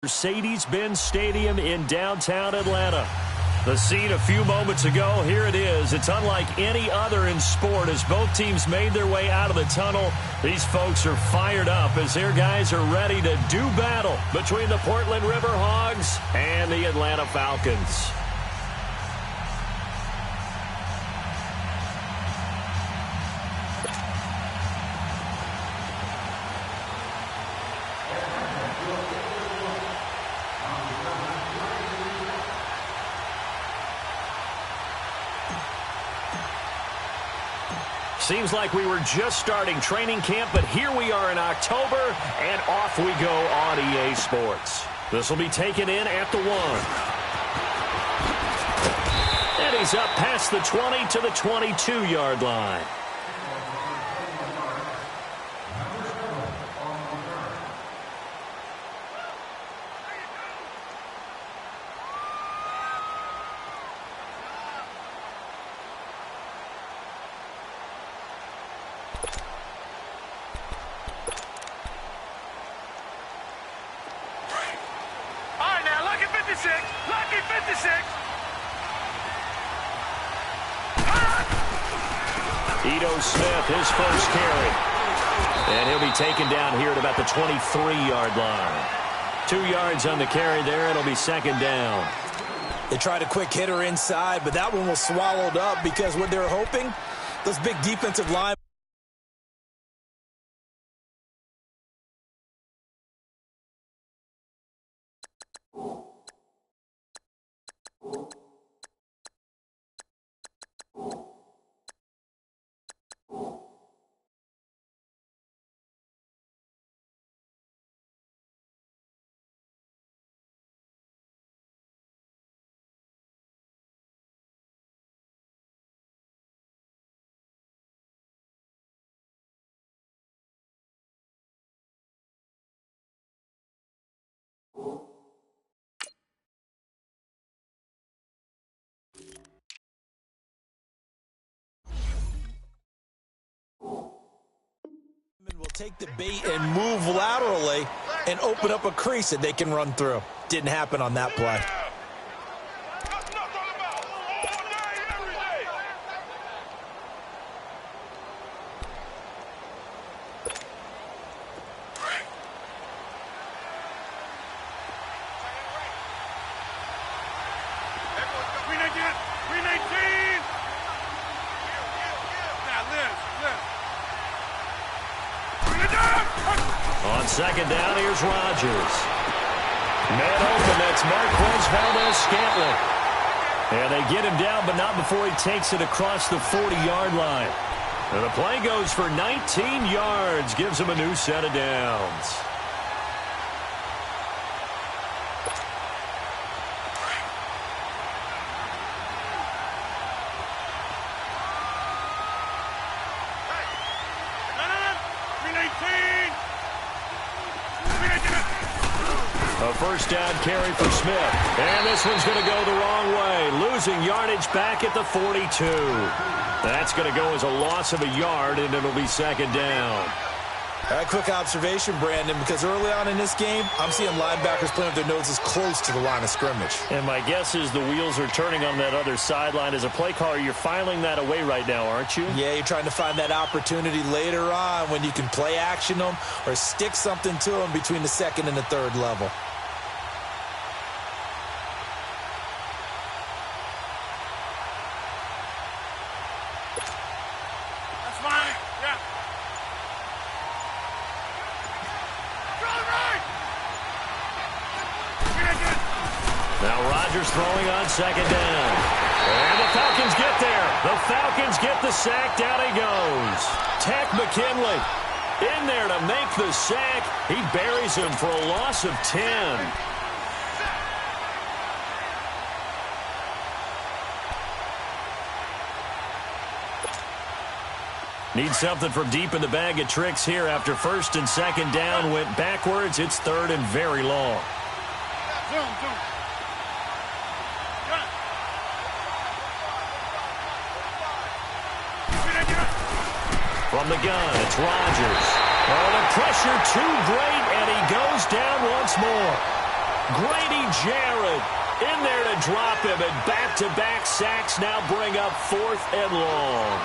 Mercedes-Benz Stadium in downtown Atlanta. The scene a few moments ago, here it is. It's unlike any other in sport as both teams made their way out of the tunnel. These folks are fired up as their guys are ready to do battle between the Portland Riverhogs and the Atlanta Falcons. Seems like we were just starting training camp, but here we are in October, and off we go on EA Sports. This will be taken in at the 1. And he's up past the 20 to the 22-yard line. Smith, his first carry. And he'll be taken down here at about the 23-yard line. 2 yards on the carry there. It'll be second down. They tried a quick hitter inside, but that one was swallowed up because what they were hoping, those big defensive line. Will take the bait and move laterally and open up a crease that they can run through. Didn't happen on that play. On second down, here's Rodgers. Man open, that's Marquez Valdez-Scantling. And they get him down, but not before he takes it across the 40-yard line. And the play goes for 19 yards, gives him a new set of downs. A first down carry for Smith. And this one's going to go the wrong way. Losing yardage back at the 42. That's going to go as a loss of a yard, and it'll be second down. A quick observation, Brandon, because early on in this game, I'm seeing linebackers playing with their noses close to the line of scrimmage. And my guess is the wheels are turning on that other sideline. As a play caller, you're filing that away right now, aren't you? Yeah, you're trying to find that opportunity later on when you can play action them or stick something to them between the second and the third level. Throwing on second down. And the Falcons get there. The Falcons get the sack. Down he goes. Tech McKinley in there to make the sack. He buries him for a loss of 10. Need something from deep in the bag of tricks here after first and second down went backwards. It's third and very long. From the gun, it's Rodgers. Oh, the pressure too great, and he goes down once more. Grady Jarrett in there to drop him, and back-to-back sacks now bring up 4th and long.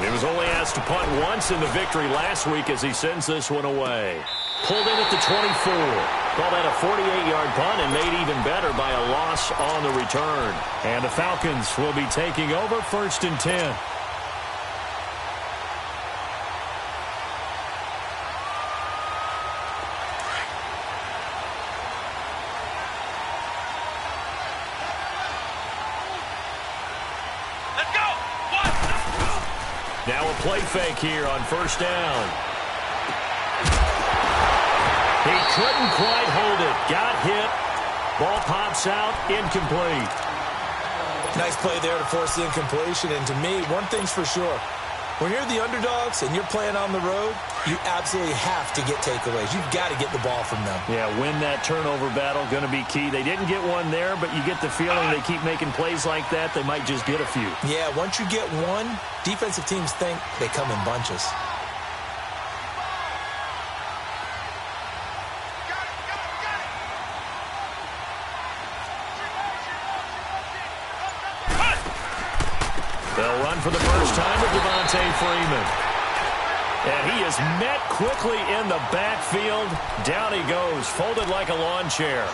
He was only asked to punt once in the victory last week as he sends this one away. Pulled in at the 24. Called that a 48-yard punt and made even better by a loss on the return. And the Falcons will be taking over 1st and 10. Now a play fake here on 1st down. He couldn't quite hold it. Got hit. Ball pops out. Incomplete. Nice play there to force the incompletion. And to me, one thing's for sure. When you're the underdogs and you're playing on the road, you absolutely have to get takeaways. You've got to get the ball from them. Yeah, win that turnover battle, going to be key. They didn't get one there, but you get the feeling they keep making plays like that, they might just get a few. Yeah, once you get one, defensive teams think they come in bunches. They'll run for the first time with Devontae Freeman. And he is met quickly in the backfield. Down he goes, folded like a lawn chair.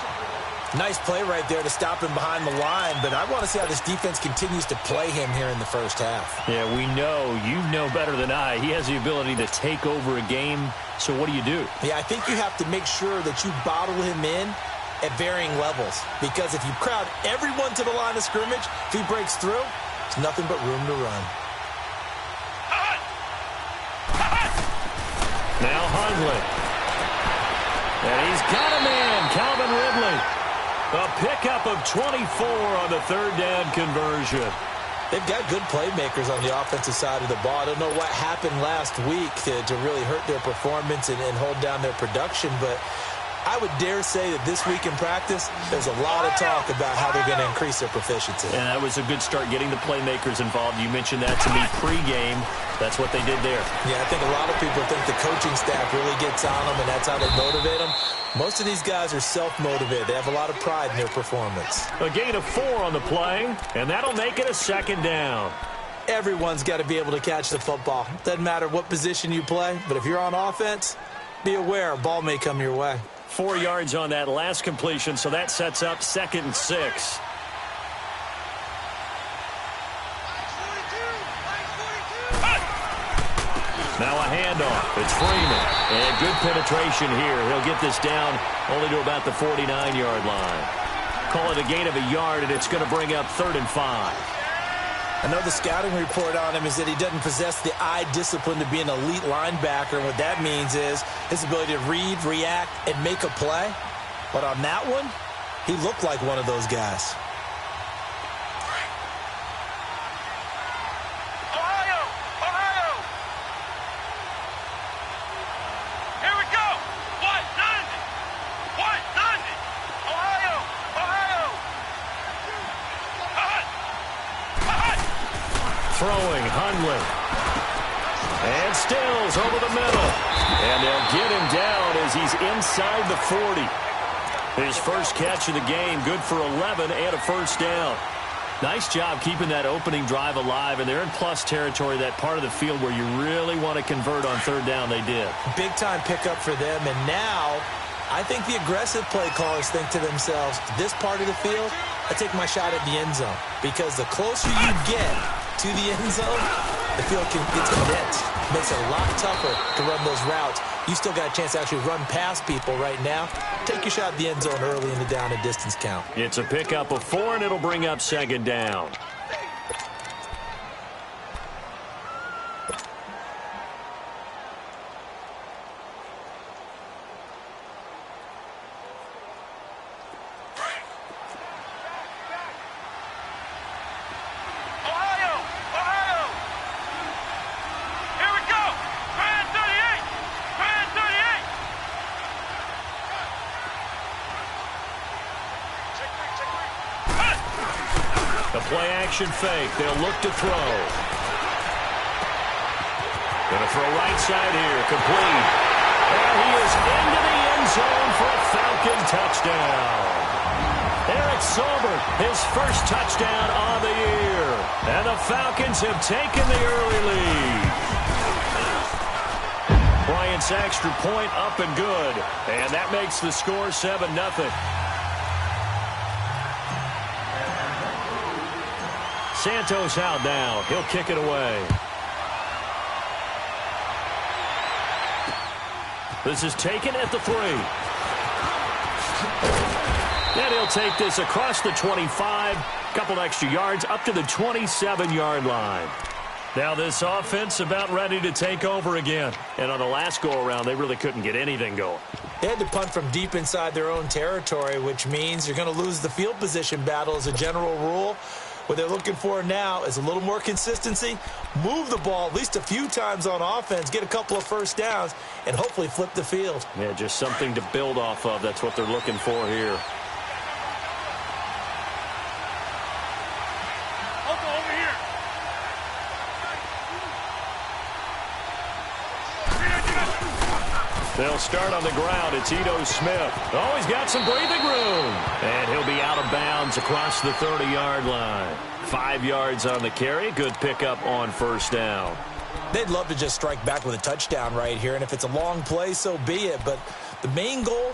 Nice play right there to stop him behind the line, but I want to see how this defense continues to play him here in the first half. Yeah, we know, you know better than I, he has the ability to take over a game. So what do you do? Yeah, I think you have to make sure that you bottle him in at varying levels, because if you crowd everyone to the line of scrimmage, if he breaks through, there's nothing but room to run. Now Hundley. And he's got a man, Calvin Ridley. A pickup of 24 on the 3rd down conversion. They've got good playmakers on the offensive side of the ball. I don't know what happened last week to really hurt their performance and hold down their production, but I would dare say that this week in practice, there's a lot of talk about how they're going to increase their proficiency. And that was a good start, getting the playmakers involved. You mentioned that to me pregame. That's what they did there. Yeah, I think a lot of people think the coaching staff really gets on them, and that's how they motivate them. Most of these guys are self-motivated. They have a lot of pride in their performance. A gain of 4 on the play, and that'll make it a 2nd down. Everyone's got to be able to catch the football. Doesn't matter what position you play, but if you're on offense, be aware a ball may come your way. 4 yards on that last completion, so that sets up 2nd and 6. Now a handoff. It's Freeman. And good penetration here. He'll get this down only to about the 49-yard line. Call it a gain of a yard, and it's going to bring up 3rd and 5. I know the scouting report on him is that he doesn't possess the eye discipline to be an elite linebacker. And what that means is his ability to read, react, and make a play. But on that one, he looked like one of those guys. Throwing, Hundley. And Stills over the middle. And they'll get him down as he's inside the 40. His first catch of the game, good for 11 and a 1st down. Nice job keeping that opening drive alive, and they're in plus territory, that part of the field where you really want to convert on 3rd down. They did. Big-time pickup for them, and now I think the aggressive play callers think to themselves, this part of the field, I take my shot at the end zone, because the closer you get to the end zone, the field gets condensed. Makes it a lot tougher to run those routes. You still got a chance to actually run past people right now. Take your shot at the end zone early in the down and distance count. It's a pickup of 4, and it'll bring up 2nd down. Play-action fake. They'll look to throw. Going to throw right side here. Complete. And he is into the end zone Falcon touchdown. Eric Sobert, his first touchdown on the year. And the Falcons have taken the early lead. Bryant's extra point up and good. And that makes the score 7-0. Santos out now. He'll kick it away. This is taken at the 3. And he'll take this across the 25. Couple extra yards up to the 27-yard line. Now this offense about ready to take over again. And on the last go-around, they really couldn't get anything going. They had to punt from deep inside their own territory, which means you're going to lose the field position battle as a general rule. What they're looking for now is a little more consistency, move the ball at least a few times on offense, get a couple of first downs, and hopefully flip the field. Yeah, just something to build off of. That's what they're looking for here. They'll start on the ground. It's Ito Smith. Oh, he's got some breathing room. And he'll be out of bounds across the 30-yard line. 5 yards on the carry. Good pickup on first down. They'd love to just strike back with a touchdown right here. And if it's a long play, so be it. But the main goal,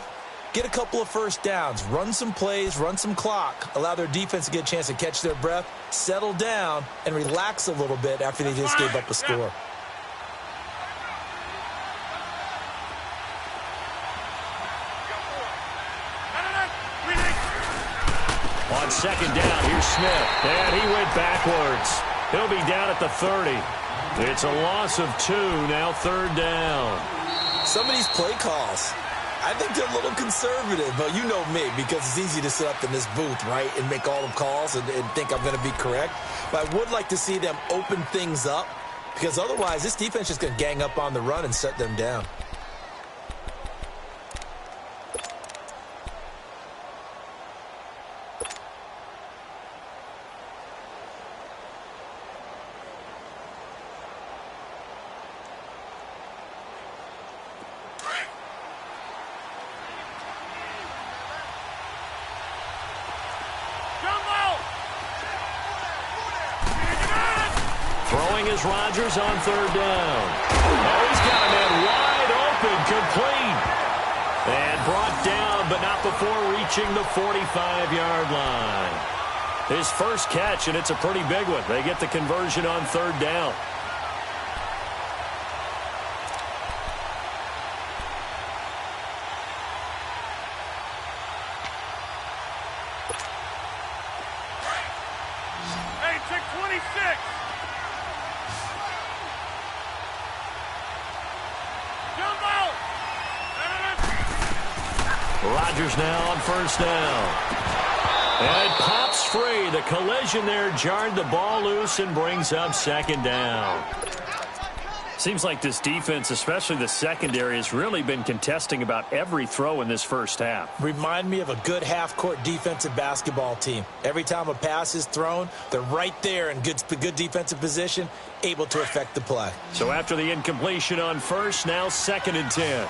get a couple of first downs. Run some plays, run some clock. Allow their defense to get a chance to catch their breath, settle down, and relax a little bit after they just gave up a score. On second down, here's Smith. And he went backwards. He'll be down at the 30. It's a loss of 2, now third down. Some of these play calls, I think they're a little conservative, but you know me, because it's easy to sit up in this booth, right, and make all the calls and think I'm going to be correct. But I would like to see them open things up, because otherwise this defense is going to gang up on the run and shut them down. Throwing is Rodgers on third down. Oh, he's got a man wide open, complete. And brought down, but not before reaching the 45-yard line. His first catch, and it's a pretty big one. They get the conversion on third down. Hey, check 26. Rodgers now on first down. And it pops free. The collision there jarred the ball loose and brings up second down. Seems like this defense, especially the secondary, has really been contesting about every throw in this first half. Remind me of a good half-court defensive basketball team. Every time a pass is thrown, they're right there in good defensive position, able to affect the play. So after the incompletion on first, now 2nd and 10.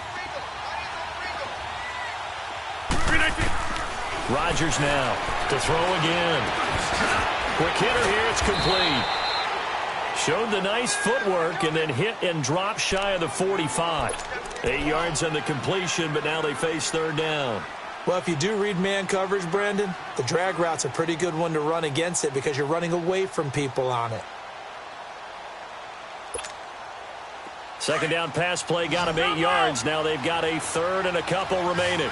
Rodgers now to throw again. Quick hitter here, it's complete. Showed the nice footwork and then hit and drop shy of the 45. 8 yards on the completion, but now they face third down. Well, if you do read man coverage, Brandon, the drag route's a pretty good one to run against it because you're running away from people on it. Second down pass play got him 8 yards. Now they've got a third and a couple remaining.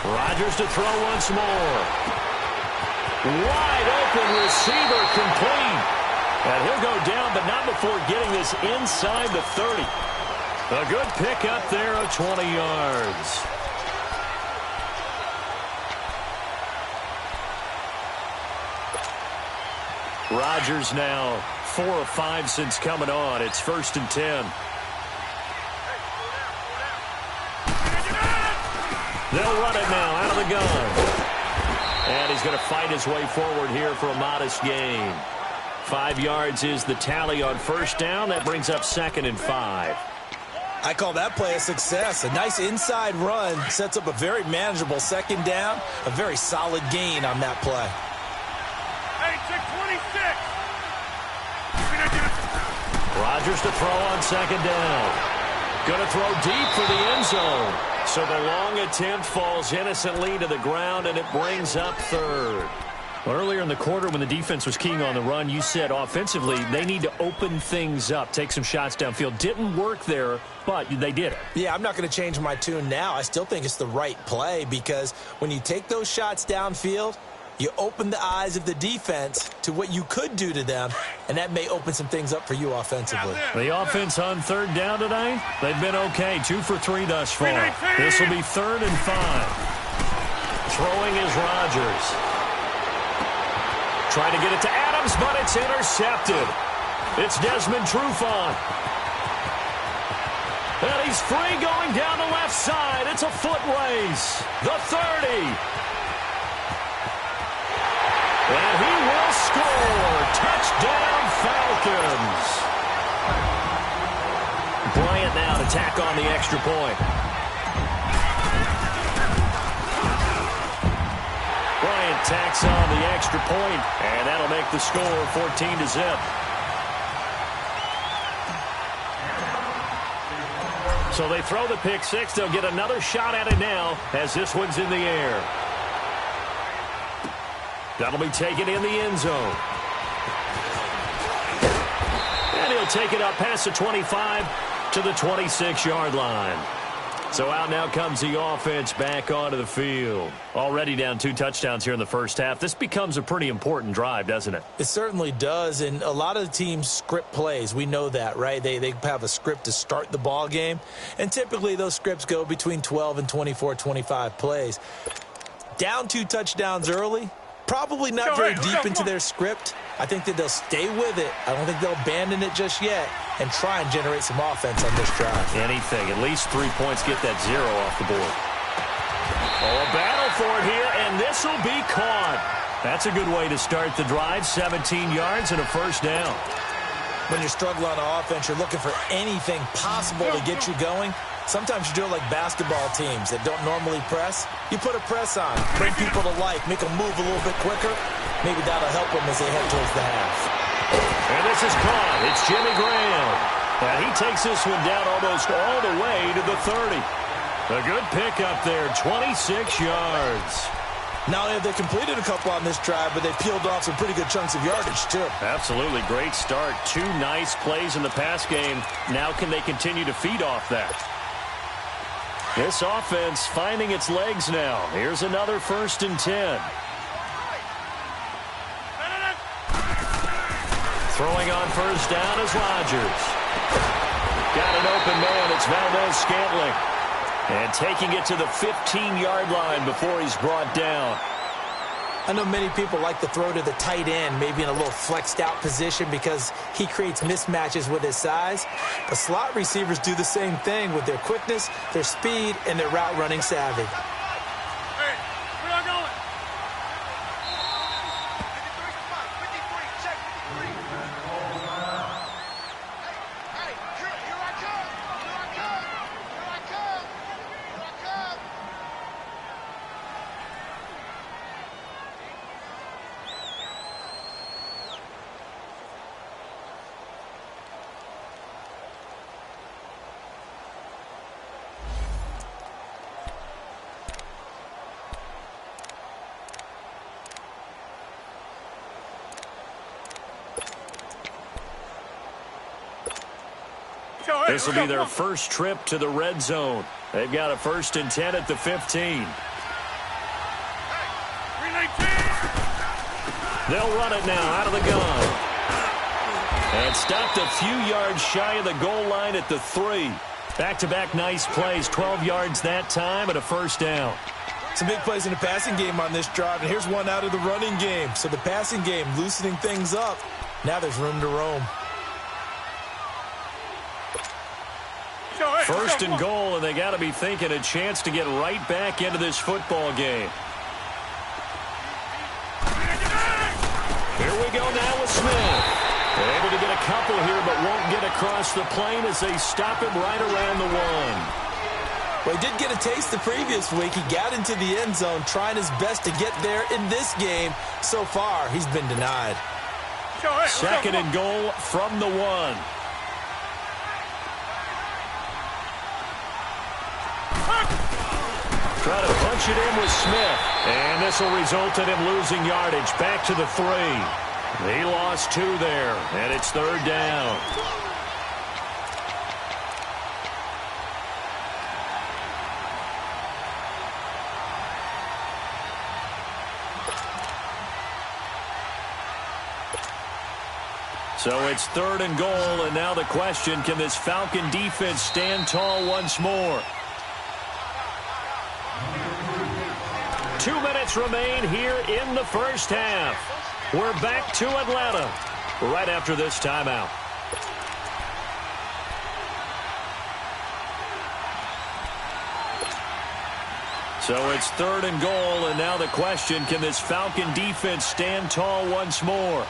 Rodgers to throw once more. Wide open receiver complete. And he'll go down, but not before getting this inside the 30. A good pickup there of 20 yards. Rodgers now 4 of 5 since coming on. It's 1st and 10. They'll run it now out of the gun. And he's going to fight his way forward here for a modest gain. 5 yards is the tally on first down. That brings up 2nd and 5. I call that play a success. A nice inside run sets up a very manageable 2nd down. A very solid gain on that play. Hey, check 26. Rodgers to throw on 2nd down. Going to throw deep for the end zone. So the long attempt falls innocently to the ground, and it brings up 3rd. Well, earlier in the quarter when the defense was keying on the run, you said offensively they need to open things up, take some shots downfield. Didn't work there, but they did it. Yeah, I'm not going to change my tune now. I still think it's the right play because when you take those shots downfield, you open the eyes of the defense to what you could do to them, and that may open some things up for you offensively. The offense on 3rd down tonight, they've been okay. 2 for 3 thus far. This will be 3rd and 5. Throwing is Rodgers. Trying to get it to Adams, but it's intercepted. It's Desmond Trufant. And he's free going down the left side. It's a foot race. The 30. And he will score. Touchdown, Falcons. Bryant now to tack on the extra point. Bryant tacks on the extra point, and that'll make the score 14-0. So they throw the pick six. They'll get another shot at it now as this one's in the air. That'll be taken in the end zone. And he'll take it up past the 25 to the 26-yard line. So out now comes the offense back onto the field. Already down 2 touchdowns here in the first half. This becomes a pretty important drive, doesn't it? It certainly does, and a lot of the teams script plays. We know that, right? They have a script to start the ball game, and typically those scripts go between 12 and 24, 25 plays. Down 2 touchdowns early, probably not very deep into their script. I think that they'll stay with it. I don't think they'll abandon it just yet and try and generate some offense on this drive. Anything. At least 3 points, get that 0 off the board. Oh, a battle for it here, and this will be caught. That's a good way to start the drive. 17 yards and a first down. When you're struggling on offense, you're looking for anything possible to get you going. Sometimes you do it like basketball teams that don't normally press. You put a press on, bring people to life, make them move a little bit quicker. Maybe that'll help them as they head towards the half. And this is caught. It's Jimmy Graham. And he takes this one down almost all the way to the 30. A good pick up there, 26 yards. Not only have they completed a couple on this drive, but they peeled off some pretty good chunks of yardage, too. Absolutely. Great start. 2 nice plays in the pass game. Now can they continue to feed off that? This offense finding its legs now. Here's another 1st and 10. Throwing on first down is Rodgers. Got an open man. It's Valdez-Scantling. And taking it to the 15-yard line before he's brought down. I know many people like to throw to the tight end, maybe in a little flexed out position because he creates mismatches with his size. But slot receivers do the same thing with their quickness, their speed, and their route running savvy. Hey, we're not going. 53 spot, 53, check 53. Hey, here I come. Here I come. Here I come. Here I come. This will be their first trip to the red zone. They've got a 1st and 10 at the 15. They'll run it now out of the gun. And stopped a few yards shy of the goal line at the 3. Back-to-back nice plays. 12 yards that time and a 1st down. Some big plays in the passing game on this drive, and here's one out of the running game. So the passing game loosening things up. Now there's room to roam. 1st and goal, and they got to be thinking a chance to get right back into this football game. now with Smith. Able to get a couple here, but won't get across the plane as they stop him right around the 1. Well, he did get a taste the previous week. He got into the end zone trying his best to get there in this game. So far, he's been denied. Second and goal from the 1. Try to punch it in with Smith. And this will result in him losing yardage. Back to the 3. He lost 2 there, and it's third down. So it's third and goal, and now the question, can this Falcon defense stand tall once more? 2 minutes remain here in the first half. We're back to Atlanta right after this timeout. So it's third and goal, and now the question, can this Falcon defense stand tall once more?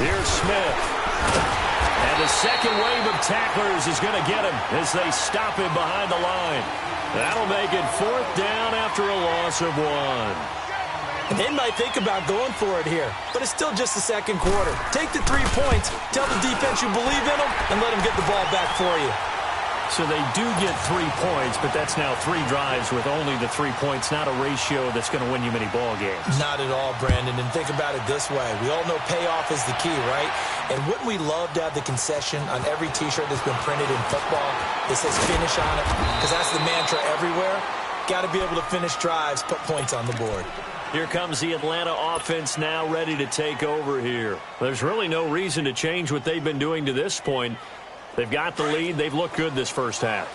Here's Smith. And the second wave of tacklers is going to get him as they stop him behind the line. That'll make it fourth down after a loss of 1. And they might think about going for it here, but it's still just the second quarter. Take the 3 points, tell the defense you believe in them, and let them get the ball back for you. So they do get 3 points, but that's now 3 drives with only the 3 points, not a ratio that's going to win you many ball games. Not at all, Brandon. And think about it this way. We all know payoff is the key, right? And wouldn't we love to have the concession on every T-shirt that's been printed in football that says finish on it? Because that's the mantra everywhere. Got to be able to finish drives, put points on the board. Here comes the Atlanta offense now ready to take over here. There's really no reason to change what they've been doing to this point. They've got the lead. They've looked good this first half.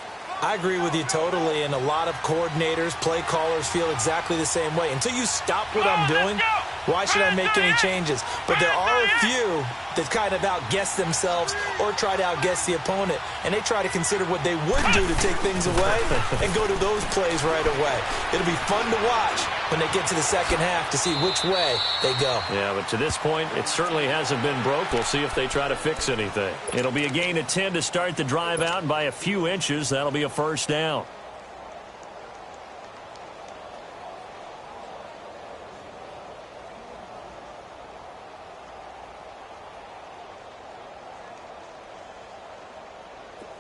I agree with you totally, and a lot of coordinators, play callers feel exactly the same way. Until you stop what I'm doing, why should I make any changes? But there are a few that kind of outguess themselves or try to outguess the opponent, and they try to consider what they would do to take things away and go to those plays right away. It'll be fun to watch when they get to the second half to see which way they go. Yeah, but to this point, it certainly hasn't been broke. We'll see if they try to fix anything. It'll be a gain of 10 to start the drive out, and by a few inches, that'll be a first down.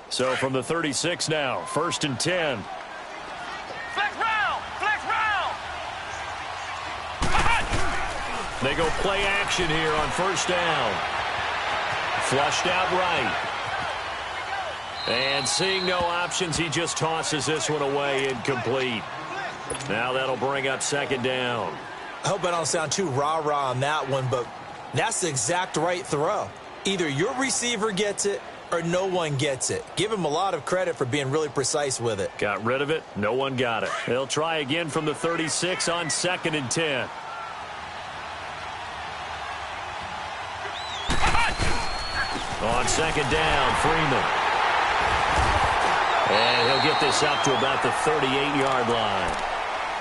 So from the 36 now, first and 10. Flex round! Flex round! They go play action here on first down. Flushed out right. And seeing no options, he just tosses this one away, incomplete. Now that'll bring up second down. I hope I don't sound too rah-rah on that one, but that's the exact right throw. Either your receiver gets it or no one gets it. Give him a lot of credit for being really precise with it. Got rid of it. No one got it. They'll try again from the 36 on second and 10. On second down, Freeman. And he'll get this up to about the 38-yard line.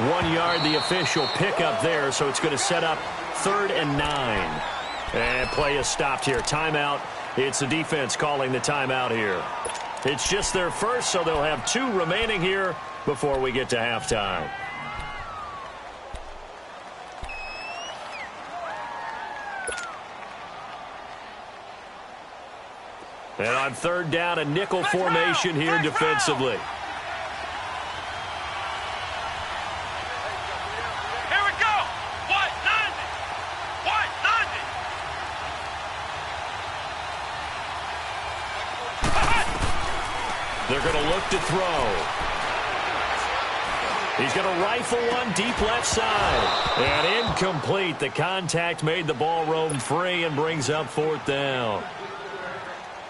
1 yard, the official pickup there, so it's going to set up third and 9. And play is stopped here. Timeout. It's the defense calling the timeout here. It's just their first, so they'll have 2 remaining here before we get to halftime. And on third down, a nickel formation here defensively. Here we go! What? London! What? London! They're going to look to throw. He's going to rifle one deep left side. And incomplete. The contact made the ball roam free and brings up fourth down.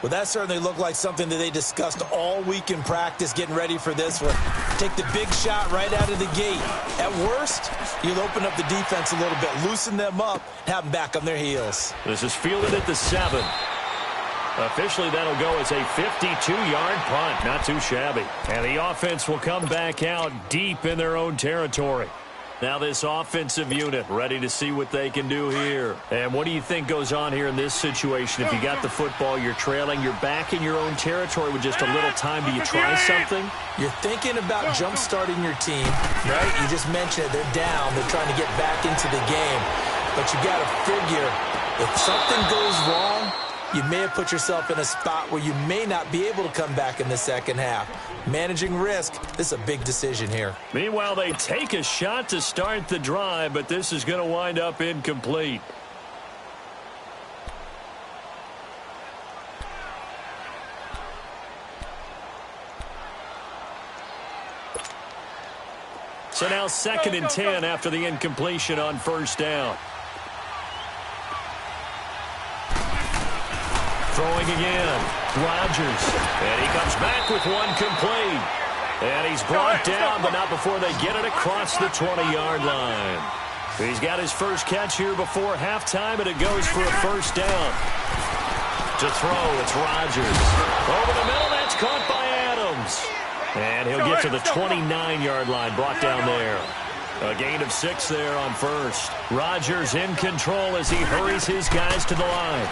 Well, that certainly looked like something that they discussed all week in practice getting ready for this one. Take the big shot right out of the gate. At worst, you'll open up the defense a little bit, loosen them up, have them back on their heels. This is fielded at the 7. Officially, that'll go as a 52-yard punt. Not too shabby. And the offense will come back out deep in their own territory. Now this offensive unit ready to see what they can do here. And what do you think goes on here in this situation? If you got the football, you're trailing, you're back in your own territory with just a little time. Do you try something? You're thinking about jump-starting your team, right? You just mentioned it. They're down. They're trying to get back into the game. But you got to figure if something goes wrong, you may have put yourself in a spot where you may not be able to come back in the second half. Managing risk, this is a big decision here. Meanwhile, they take a shot to start the drive, but this is going to wind up incomplete. So now 2nd and 10 after the incompletion on first down. Throwing again, Rodgers, and he comes back with one complete. And he's brought down, but not before they get it across the 20-yard line. He's got his first catch here before halftime, and it goes for a first down. To throw, it's Rodgers. Over the middle, that's caught by Adams. And he'll get to the 29-yard line, brought down there. A gain of 6 there on first. Rodgers in control as he hurries his guys to the line.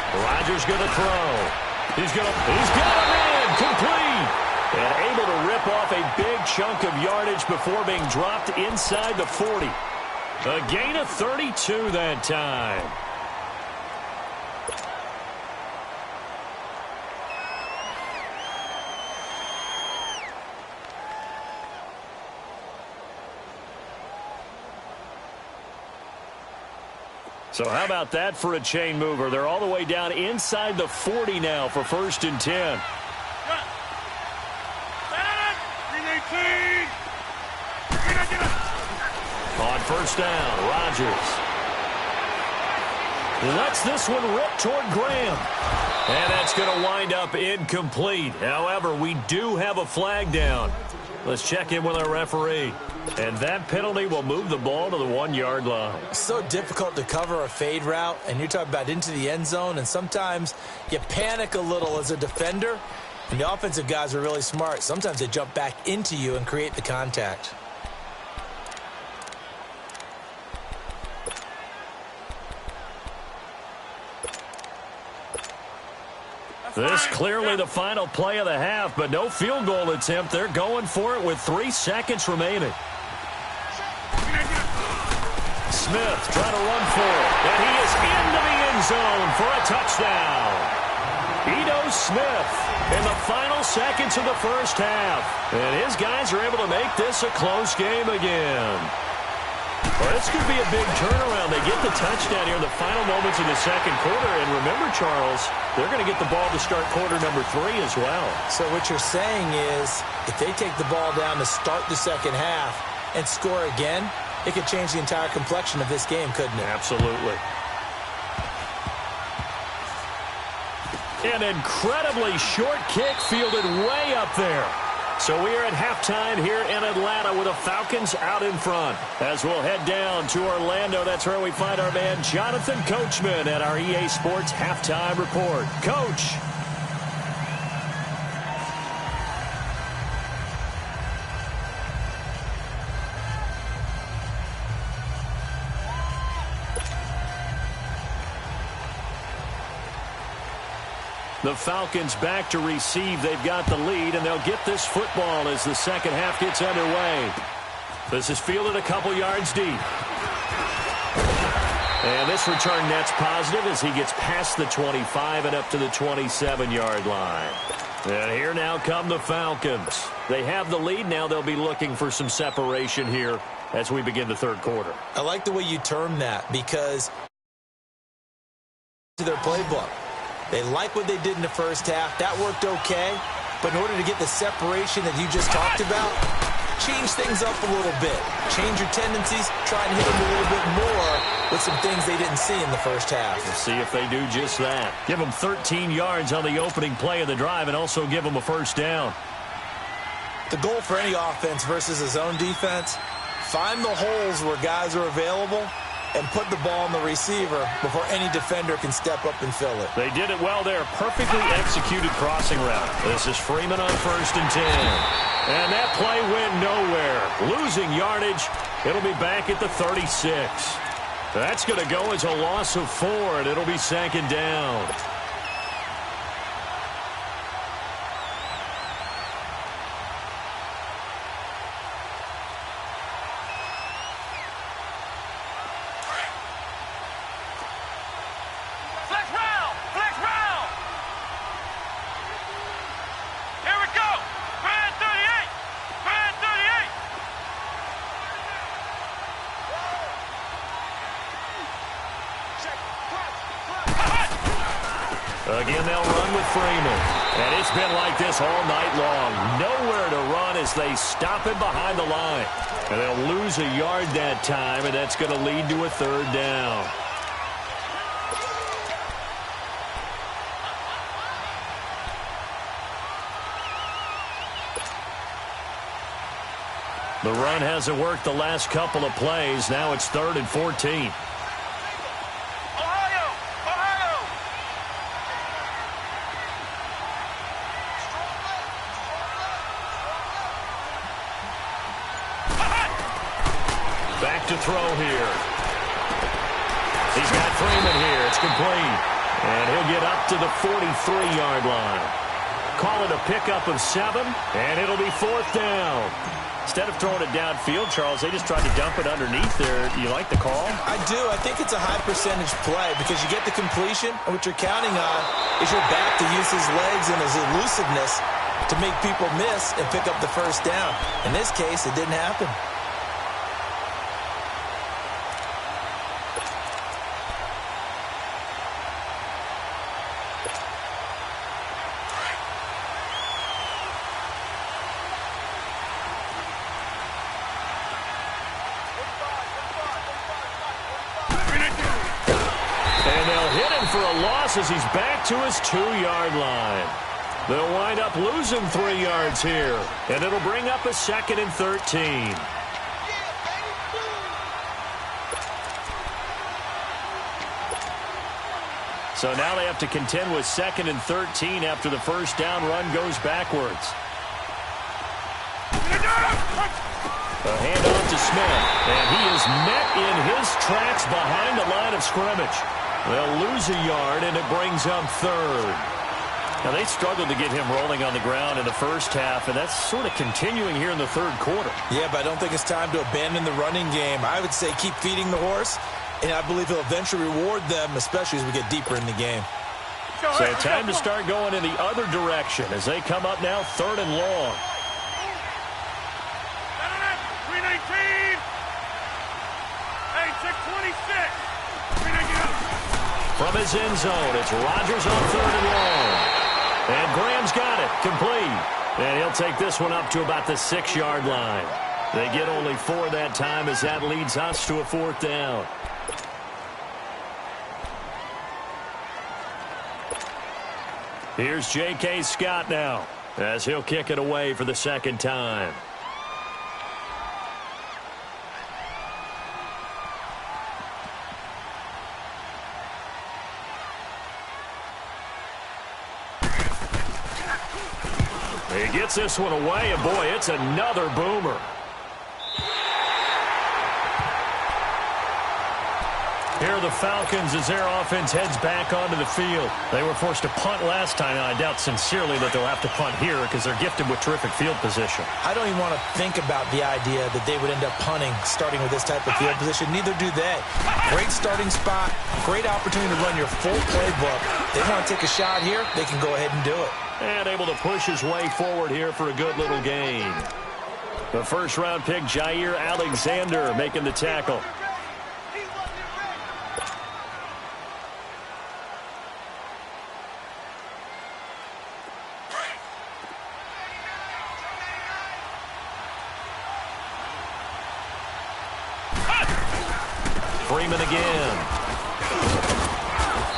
Rodgers going to throw. He's got him in, complete. And able to rip off a big chunk of yardage before being dropped inside the 40. A gain of 32 that time. So how about that for a chain mover? They're all the way down inside the 40 now for 1st and 10. On first down, Rodgers lets this one rip toward Graham. And that's going to wind up incomplete. However, we do have a flag down. Let's check in with our referee. And that penalty will move the ball to the 1-yard line. So difficult to cover a fade route, and you're talking about into the end zone, and sometimes you panic a little as a defender, and the offensive guys are really smart. Sometimes they jump back into you and create the contact. This clearly the final play of the half, but no field goal attempt. They're going for it with 3 seconds remaining. Smith trying to run for it, and he is into the end zone for a touchdown. Ito Smith in the final seconds of the first half. And his guys are able to make this a close game again. Well, this could be a big turnaround. They get the touchdown here in the final moments of the second quarter. And remember, Charles, they're going to get the ball to start quarter number 3 as well. So what you're saying is if they take the ball down to start the second half and score again, it could change the entire complexion of this game, couldn't it? Absolutely. An incredibly short kick fielded way up there. So we are at halftime here in Atlanta with the Falcons out in front. As we'll head down to Orlando, that's where we find our man Jonathan Coachman at our EA Sports Halftime Report. Coach. The Falcons back to receive. They've got the lead, and they'll get this football as the second half gets underway. This is fielded a couple yards deep. And this return net's positive as he gets past the 25 and up to the 27-yard line. And here now come the Falcons. They have the lead now. They'll be looking for some separation here as we begin the third quarter. I like the way you term that because to their playbook. They like what they did in the first half. That worked okay. But in order to get the separation that you just talked about, change things up a little bit. Change your tendencies. Try and hit them a little bit more with some things they didn't see in the first half. We'll see if they do just that. Give them 13 yards on the opening play of the drive and also give them a first down. The goal for any offense versus a zone defense, find the holes where guys are available and put the ball on the receiver before any defender can step up and fill it. They did it well there. Perfectly executed crossing route. This is Freeman on 1st and 10. And that play went nowhere. Losing yardage. It'll be back at the 36. That's going to go as a loss of 4, and it'll be 2nd down. Again, they'll run with Freeman. And it's been like this all night long. Nowhere to run as they stop him behind the line. And they'll lose a yard that time, and that's going to lead to a 3rd down. The run hasn't worked the last couple of plays. Now it's 3rd and 14. To throw here. He's got Freeman here. It's complete. And he'll get up to the 43-yard line. Call it a pickup of 7, and it'll be 4th down. Instead of throwing it downfield, Charles, they just tried to dump it underneath there. You like the call? I do. I think it's a high-percentage play because you get the completion, and what you're counting on is your back to use his legs and his elusiveness to make people miss and pick up the 1st down. In this case, it didn't happen. As he's back to his 2-yard line. They'll wind up losing 3 yards here, and it'll bring up a 2nd and 13. So now they have to contend with 2nd and 13 after the 1st down run goes backwards. A handoff to Smith, and he is met in his tracks behind the line of scrimmage. They'll lose a yard, and it brings up 3rd. Now, they struggled to get him rolling on the ground in the 1st half, and that's sort of continuing here in the 3rd quarter. Yeah, but I don't think it's time to abandon the running game. I would say keep feeding the horse, and I believe he'll eventually reward them, especially as we get deeper in the game. So time to start going in the other direction as they come up now 3rd and long. 319. Hey, 626. From his end zone, it's Rodgers on 3rd and long. And Graham's got it, complete. And he'll take this one up to about the 6-yard line. They get only 4 that time as that leads us to a 4th down. Here's J.K. Scott now as he'll kick it away for the 2nd time. He gets this one away, and boy, it's another boomer. Here are the Falcons as their offense heads back onto the field. They were forced to punt last time, and I doubt sincerely that they'll have to punt here because they're gifted with terrific field position. I don't even want to think about the idea that they would end up punting starting with this type of field position. Neither do they. Great starting spot, great opportunity to run your full playbook. They want to take a shot here, they can go ahead and do it. And able to push his way forward here for a good little gain. The 1st-round pick, Jair Alexander, making the tackle. Freeman again.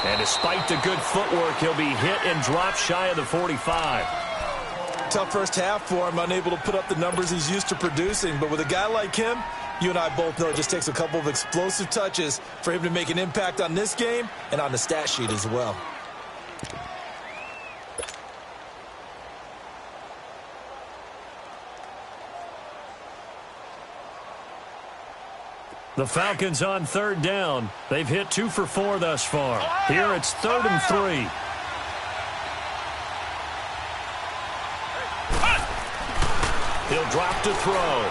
And despite the good footwork, he'll be hit and dropped shy of the 45. Tough 1st half for him, unable to put up the numbers he's used to producing. But with a guy like him, You and I both know it just takes a couple of explosive touches for him to make an impact on this game and on the stat sheet as well. The Falcons on third down. They've hit 2 for 4 thus far. Here it's 3rd and 3. He'll drop to throw.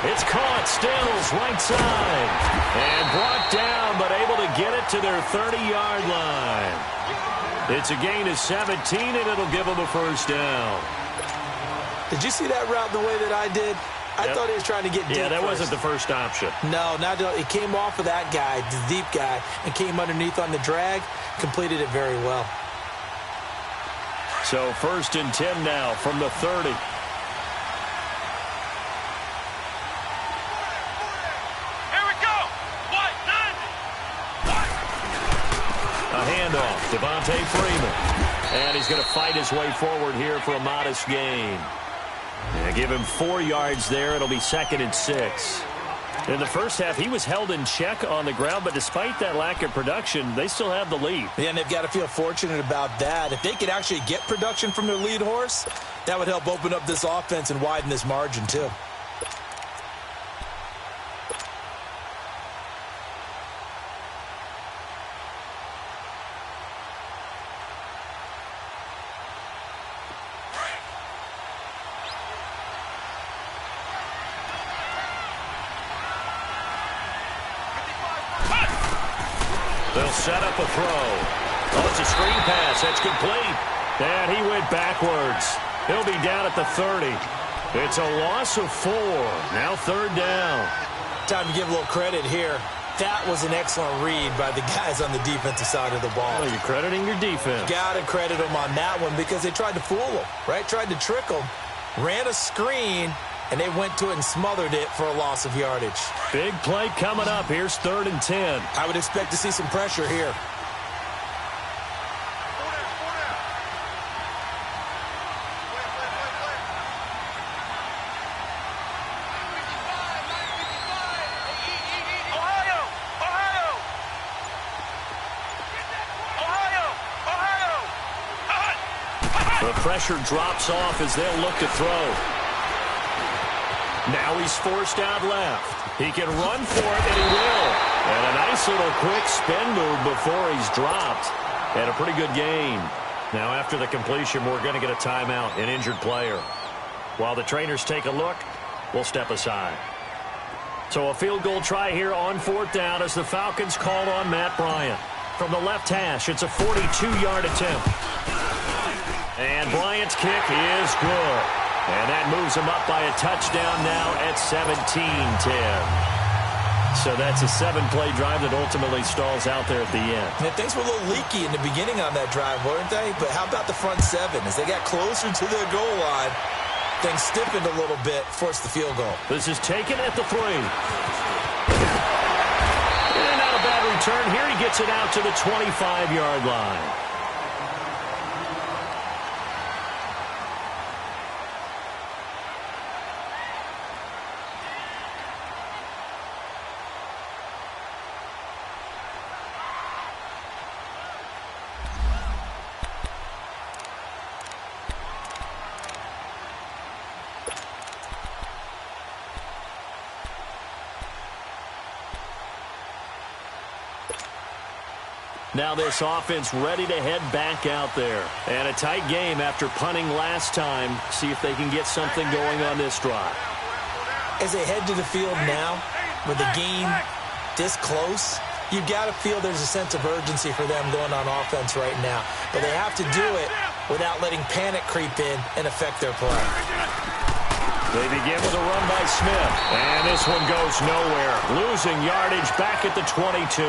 It's caught. Stills right side. And brought down, but able to get it to their 30-yard line. It's a gain of 17, and it'll give them a first down. Did you see that route the way that I did? I thought he was trying to get deep. Yeah, that first. wasn't the first option. No, it came off of that guy, the deep guy, and came underneath on the drag, completed it very well. So 1st and 10 now from the 30. A handoff, Devontae Freeman. And he's going to fight his way forward here for a modest gain. And give him 4 yards there. It'll be 2nd and 6. In the first half, he was held in check on the ground, but despite that lack of production, they still have the lead. Yeah, and they've got to feel fortunate about that. If they could actually get production from their lead horse, that would help open up this offense and widen this margin too. They'll set up a throw. Oh, it's a screen pass. That's complete. And he went backwards. He'll be down at the 30. It's a loss of 4. Now 3rd down. Time to give a little credit here. That was an excellent read by the guys on the defensive side of the ball. Well, you're crediting your defense. Got to credit them on that one because they tried to fool them, right? Tried to trick them. Ran a screen, and they went to it and smothered it for a loss of yardage. Big play coming up. Here's 3rd and 10. I would expect to see some pressure here. The pressure drops off as they'll look to throw. Now he's forced out left. He can run for it, and he will. And a nice little quick spin move before he's dropped. And a pretty good gain. Now after the completion, we're going to get a timeout, an injured player. While the trainers take a look, we'll step aside. So a field goal try here on 4th down as the Falcons call on Matt Bryant. From the left hash, it's a 42-yard attempt. And Bryant's kick is good. And that moves him up by a touchdown now at 17-10. So that's a 7-play drive that ultimately stalls out there at the end. And things were a little leaky in the beginning on that drive, weren't they? But how about the front 7? As they got closer to their goal line, things stiffened a little bit, forced the field goal. This is taken at the 3. And not a bad return. Here he gets it out to the 25-yard line. Now this offense ready to head back out there. And a tight game after punting last time. See if they can get something going on this drive. As they head to the field now, with the game this close, you've got to feel there's a sense of urgency for them going on offense right now. But they have to do it without letting panic creep in and affect their play. They begin with a run by Smith. And this one goes nowhere. Losing yardage back at the 22.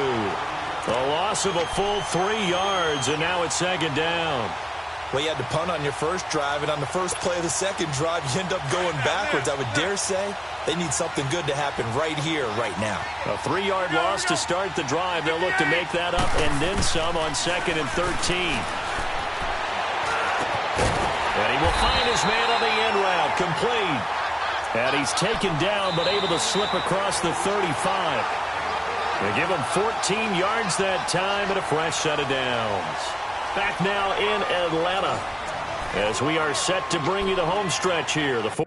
A loss of a full 3 yards, and now it's 2nd down. Well, you had to punt on your first drive, and on the first play of the second drive, you end up going backwards. I would dare say they need something good to happen right here, right now. A 3-yard loss to start the drive. They'll look to make that up and then some on 2nd and 13. And he will find his man on the end route, complete. And he's taken down but able to slip across the 35. They give him 14 yards that time and a fresh set of downs. Back now in Atlanta as we are set to bring you the home stretch here. The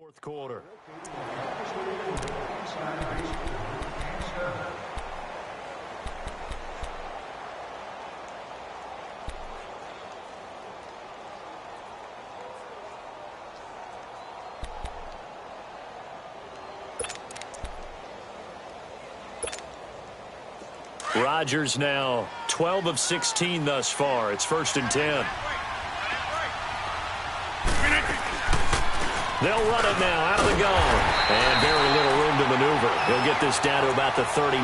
Fourth quarter. Rodgers now 12 of 16 thus far. It's 1st and 10. They'll run it now out of the gun. And very little room to maneuver. He'll get this down to about the 39.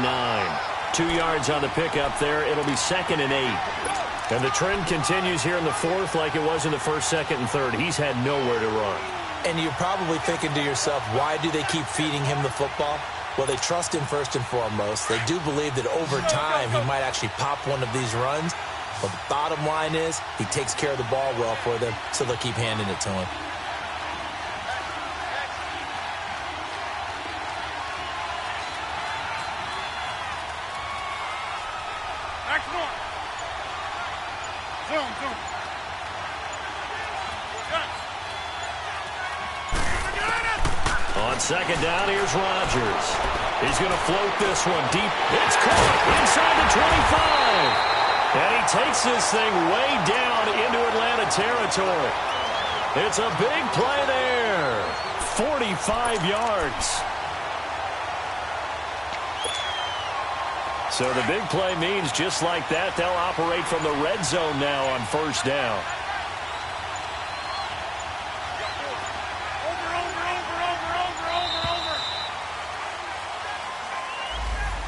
2 yards on the pickup there. It'll be 2nd and 8. And the trend continues here in the fourth like it was in the 1st, 2nd, and 3rd. He's had nowhere to run. And you're probably thinking to yourself, why do they keep feeding him the football? Well, they trust him first and foremost. They do believe that over time he might actually pop one of these runs. But the bottom line is he takes care of the ball well for them, so they'll keep handing it to him. On 2nd down, here's Rodgers. He's going to float this one deep. It's caught inside the 25. And he takes this thing way down into Atlanta territory. It's a big play there. 45 yards. So the big play means just like that, they'll operate from the red zone now on 1st down.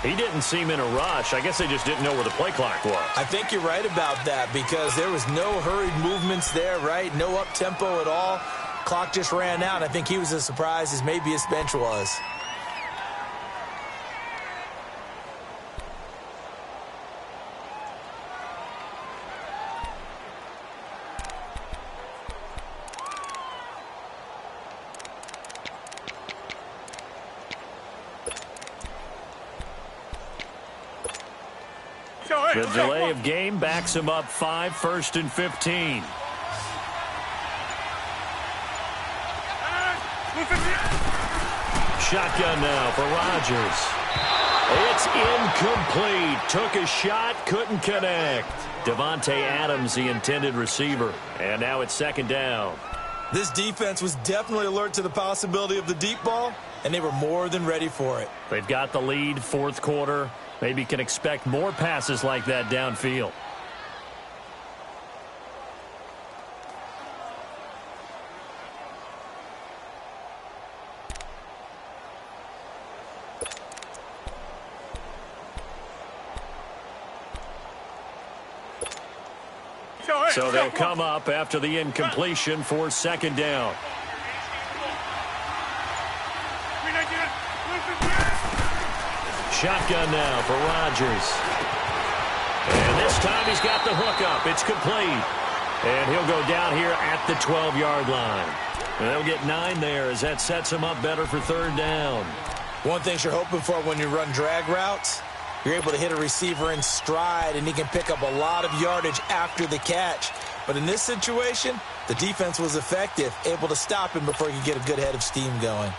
He didn't seem in a rush. I guess they just didn't know where the play clock was. I think you're right about that because there was no hurried movements there, right? No up-tempo at all. Clock just ran out. I think he was as surprised as maybe his bench was. The delay of game backs him up 5, 1st and 15. Shotgun now for Rodgers. It's incomplete. Took a shot, couldn't connect. Davante Adams, the intended receiver. And now it's 2nd down. This defense was definitely alert to the possibility of the deep ball, and they were more than ready for it. They've got the lead, 4th quarter. Maybe can expect more passes like that downfield. So they'll come up after the incompletion for 2nd down. Shotgun now for Rodgers. And this time he's got the hook up. It's complete. And he'll go down here at the 12-yard line. And they'll get 9 there as that sets him up better for 3rd down. One thing you're hoping for when you run drag routes, you're able to hit a receiver in stride, and he can pick up a lot of yardage after the catch. But in this situation, the defense was effective, able to stop him before he could get a good head of steam going.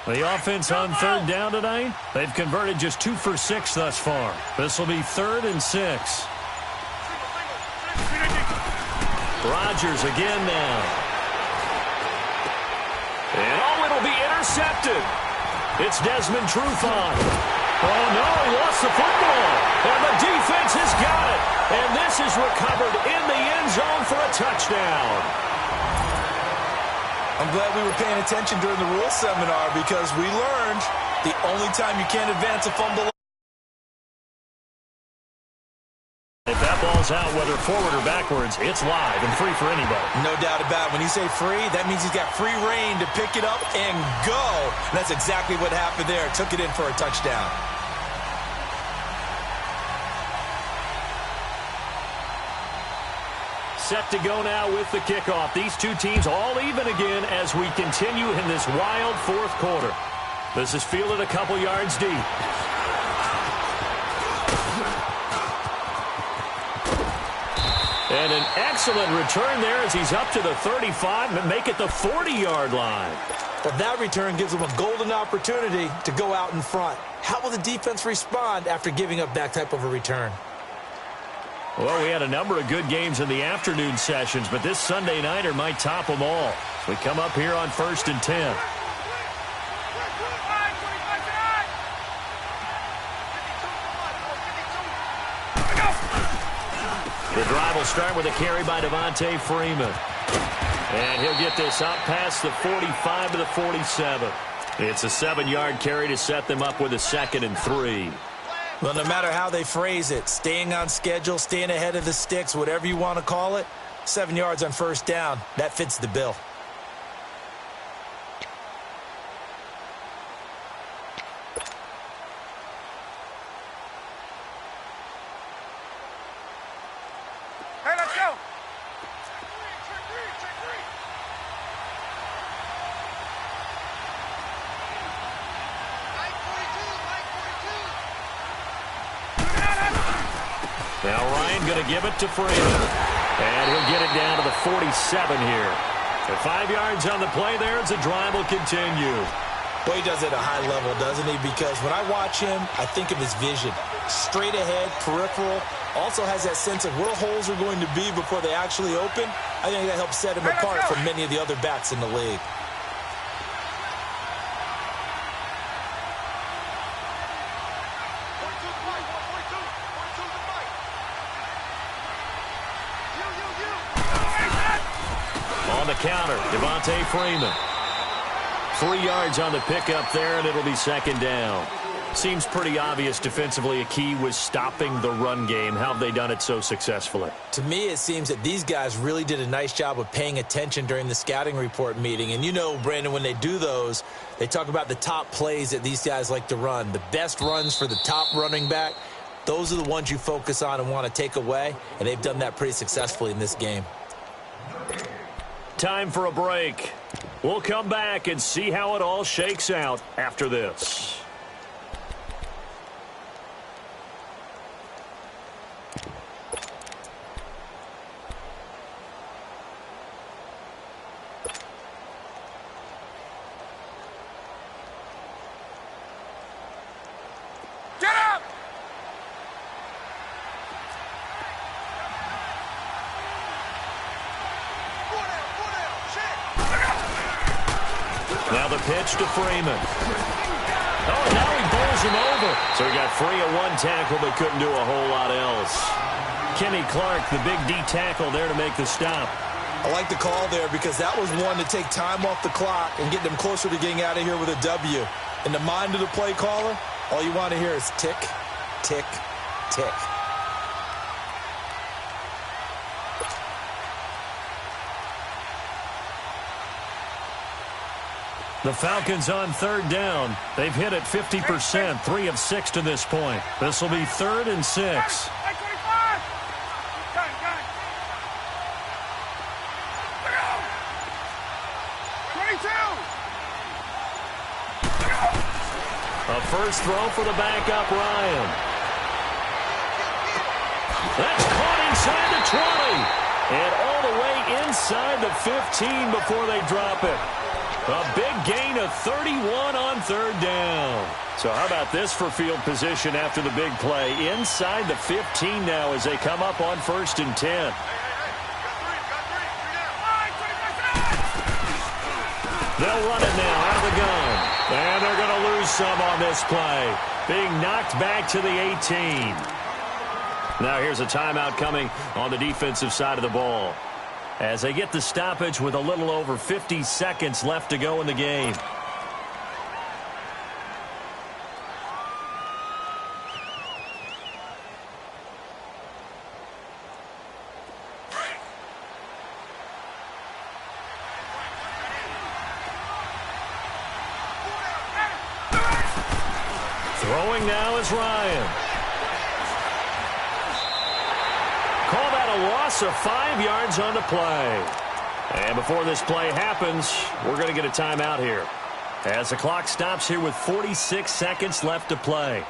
The offense on 3rd down tonight, they've converted just 2 for 6 thus far. This will be 3rd and 6. Rodgers again now. And it'll be intercepted. It's Desmond Trufant. Oh, no, he lost the football. And the defense has got it. And this is recovered in the end zone for a touchdown. I'm glad we were paying attention during the rules seminar because we learned the only time you can't advance a fumble. If that ball's out, whether forward or backwards, it's live and free for anybody. No doubt about it. When you say free, that means he's got free reign to pick it up and go. And that's exactly what happened there. Took it in for a touchdown. Set to go now with the kickoff. These two teams all even again as we continue in this wild 4th quarter. This is fielded a couple yards deep. And an excellent return there as he's up to the 35 and make it the 40-yard line. But that return gives them a golden opportunity to go out in front. How will the defense respond after giving up that type of a return? Well, we had a number of good games in the afternoon sessions, but this Sunday nighter might top them all. So we come up here on 1st and 10. The drive will start with a carry by Devontae Freeman. And he'll get this up past the 45 to the 47. It's a 7-yard carry to set them up with a 2nd and 3. Well, no matter how they phrase it, staying on schedule, staying ahead of the sticks, whatever you want to call it, 7 yards on 1st down, that fits the bill. Hey, let's go. Now Ryan going to give it to Freeman. And he'll get it down to the 47 here. So 5 yards on the play there as the drive will continue. Well, he does it at a high level, doesn't he? Because when I watch him, I think of his vision. Straight ahead, peripheral. Also has that sense of where holes are going to be before they actually open. I think that helps set him apart from many of the other backs in the league. On the counter, Devontae Freeman. 3 yards on the pickup there, and it'll be 2nd down. Seems pretty obvious defensively a key was stopping the run game. How have they done it so successfully? To me, it seems that these guys really did a nice job of paying attention during the scouting report meeting. And you know, Brandon, when they do those, they talk about the top plays that these guys like to run. The best runs for the top running back, those are the ones you focus on and want to take away. And they've done that pretty successfully in this game. Time for a break. We'll come back and see how it all shakes out after this. Get up! Now the pitch to Freeman. Oh, now he bowls him over. So he got free of one tackle but couldn't do a whole lot else. Kenny Clark, the big D tackle there to make the stop. I like the call there because that was one to take time off the clock and get them closer to getting out of here with a W. In the mind of the play caller, all you want to hear is tick, tick, tick. The Falcons on 3rd down. They've hit it 50%, 3 of 6 to this point. This will be 3rd and 6. Hey, 25! Gun. Look out! 22! A first throw for the backup, Ryan. That's caught inside the 20. And all the way inside the 15 before they drop it. A big gain of 31 on 3rd down. So how about this for field position after the big play? Inside the 15 now as they come up on 1st and 10. They'll run it now out of the gun. And they're going to lose some on this play. Being knocked back to the 18. Now here's a timeout coming on the defensive side of the ball, as they get the stoppage with a little over 50 seconds left to go in the game. Throwing now is Ryan. Call that a loss of 5 yards on the play. And before this play happens, we're going to get a timeout here, as the clock stops here with 46 seconds left to play.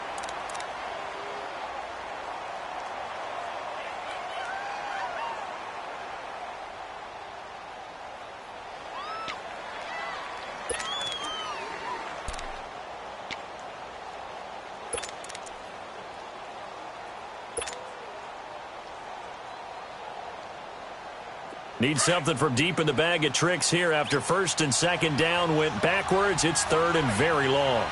Need something from deep in the bag of tricks here after first and second down went backwards. It's third and very long.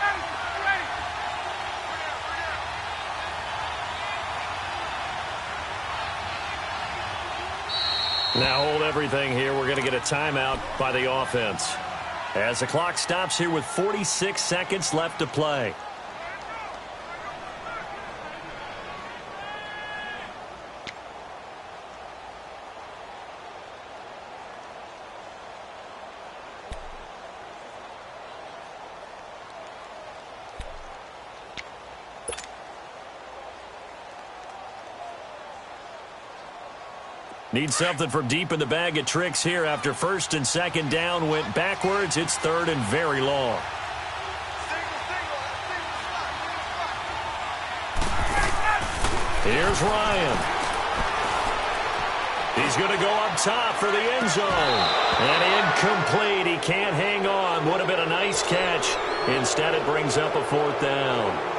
Now hold everything here. We're going to get a timeout by the offense as the clock stops here with 46 seconds left to play. Need something from deep in the bag of tricks here after first and second down went backwards. It's third and very long. Here's Ryan. He's going to go up top for the end zone. And incomplete. He can't hang on. Would have been a nice catch. Instead, it brings up a fourth down.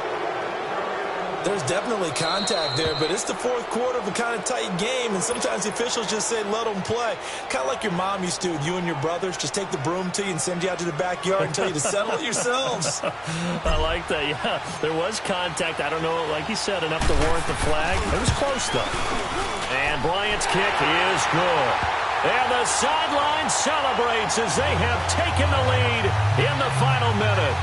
There's definitely contact there, but it's the fourth quarter of a kind of tight game, and sometimes the officials just say, let them play. Kind of like your mom used to with you and your brothers. Just take the broom to you and send you out to the backyard and tell you to settle it yourselves. I like that, yeah. There was contact. I don't know, like you said, enough to warrant the flag. It was close, though. And Bryant's kick is good. And the sideline celebrates as they have taken the lead in the final minute.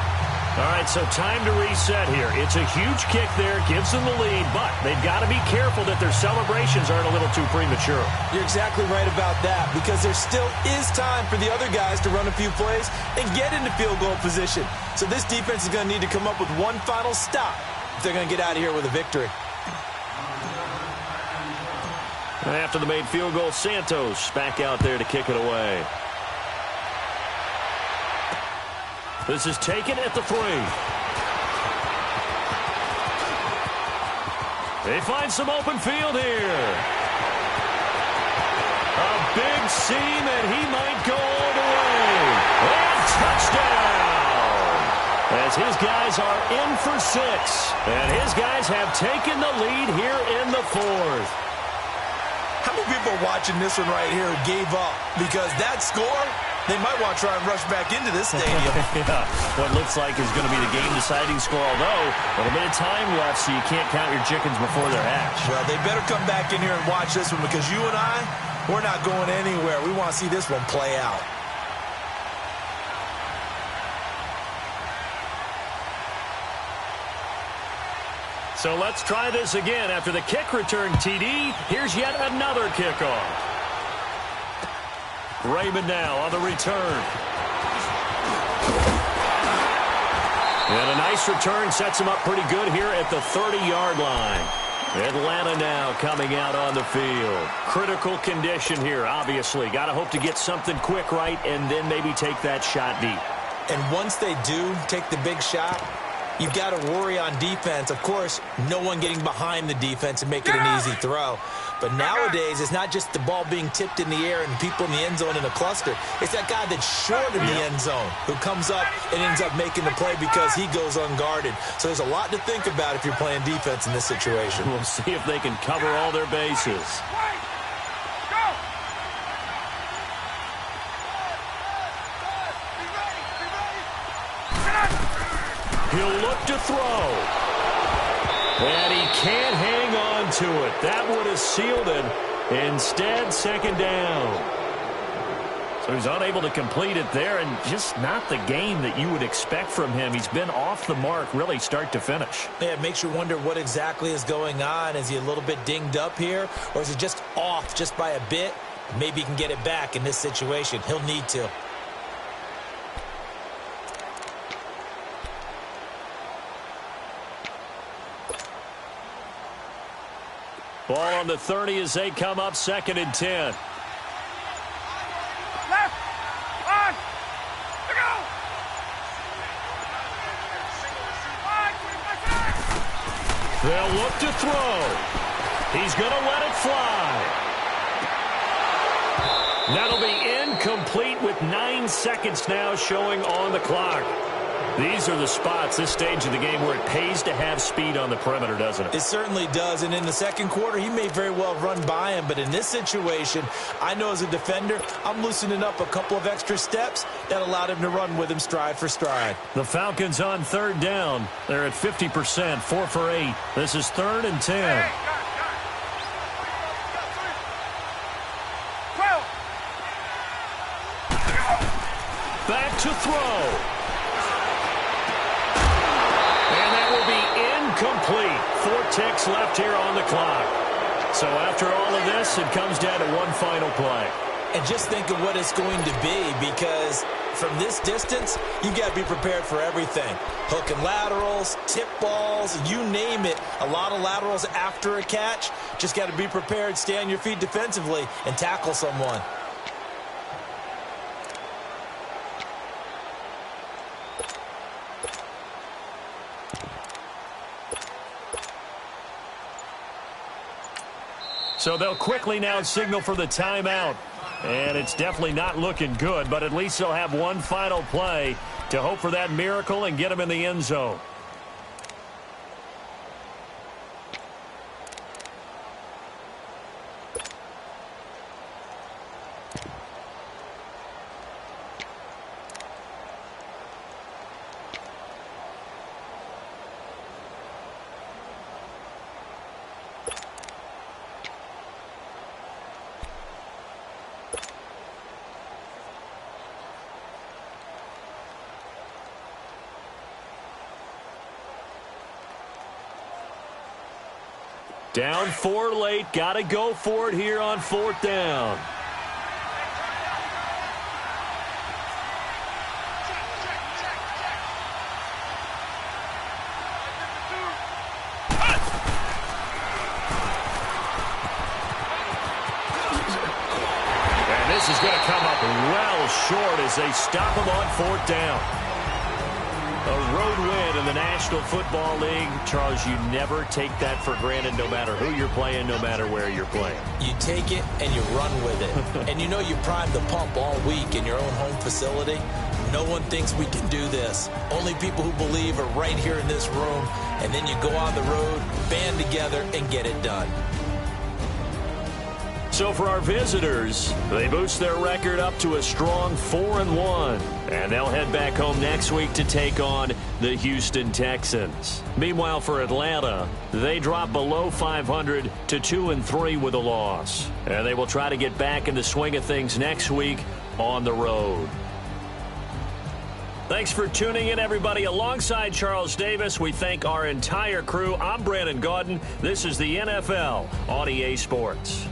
All right, so time to reset here. It's a huge kick there, gives them the lead, but they've got to be careful that their celebrations aren't a little too premature. You're exactly right about that, because there still is time for the other guys to run a few plays and get into field goal position. So this defense is going to need to come up with one final stop if they're going to get out of here with a victory. After the made field goal, Santos back out there to kick it away. This is taken at the 3. They find some open field here. A big seam, and he might go all the way. And touchdown! As his guys are in for 6. And his guys have taken the lead here in the 4th. How many people are watching this one right here who gave up? Because that score, they might want to try and rush back into this stadium. Yeah, what looks like is going to be the game-deciding score, although a little bit of time left, so you can't count your chickens before they're hatched. Well, they better come back in here and watch this one, because you and I, we're not going anywhere. We want to see this one play out. So let's try this again. After the kick return TD, here's yet another kickoff. Raymond now on the return. And a nice return sets him up pretty good here at the 30-yard line. Atlanta now coming out on the field. Critical condition here, obviously. Got to hope to get something quick right and then maybe take that shot deep. And once they do take the big shot, you've got to worry on defense. Of course, no one getting behind the defense and making an easy throw. But nowadays, it's not just the ball being tipped in the air and people in the end zone in a cluster. It's that guy that's short of the end zone who comes up and ends up making the play because he goes unguarded. So there's a lot to think about if you're playing defense in this situation. We'll see if they can cover all their bases. He'll look to throw. And he can't hang on to it. That would have sealed it. Instead, second down. So he's unable to complete it there, and just not the game that you would expect from him. He's been off the mark really start to finish. Yeah, it makes you wonder what exactly is going on. Is he a little bit dinged up here, or is he just off just by a bit? Maybe he can get it back in this situation. He'll need to. Ball on the 30 as they come up, 2nd and 10. Left. On. Go. They'll look to throw. He's going to let it fly. That'll be incomplete with 9 seconds now showing on the clock. These are the spots, this stage of the game, where it pays to have speed on the perimeter, doesn't it? It certainly does, and in the second quarter, he may very well run by him, but in this situation, I know as a defender, I'm loosening up a couple of extra steps that allowed him to run with him stride for stride. The Falcons on third down. They're at 50%, 4 for 8. This is 3rd and 10. Back to throw. Incomplete. 4 ticks left here on the clock. So after all of this, it comes down to one final play. And just think of what it's going to be, because from this distance, you've got to be prepared for everything. Hook and laterals, tip balls, you name it. A lot of laterals after a catch. Just got to be prepared, stay on your feet defensively, and tackle someone. So they'll quickly now signal for the timeout. And it's definitely not looking good, but at least they'll have one final play to hope for that miracle and get them in the end zone. Down 4 late. Got to go for it here on 4th down. And this is going to come up well short as they stop him on 4th down. A road win in the National Football League. Charles, you never take that for granted no matter who you're playing, no matter where you're playing. You take it and you run with it. And you know you primed the pump all week in your own home facility. No one thinks we can do this. Only people who believe are right here in this room. And then you go on the road, band together, and get it done. So for our visitors, they boost their record up to a strong 4-1. And they'll head back home next week to take on the Houston Texans. Meanwhile, for Atlanta, they drop below 500 to 2-3 with a loss. And they will try to get back in the swing of things next week on the road. Thanks for tuning in, everybody. Alongside Charles Davis, we thank our entire crew. I'm Brandon Gaudin. This is the NFL on EA Sports.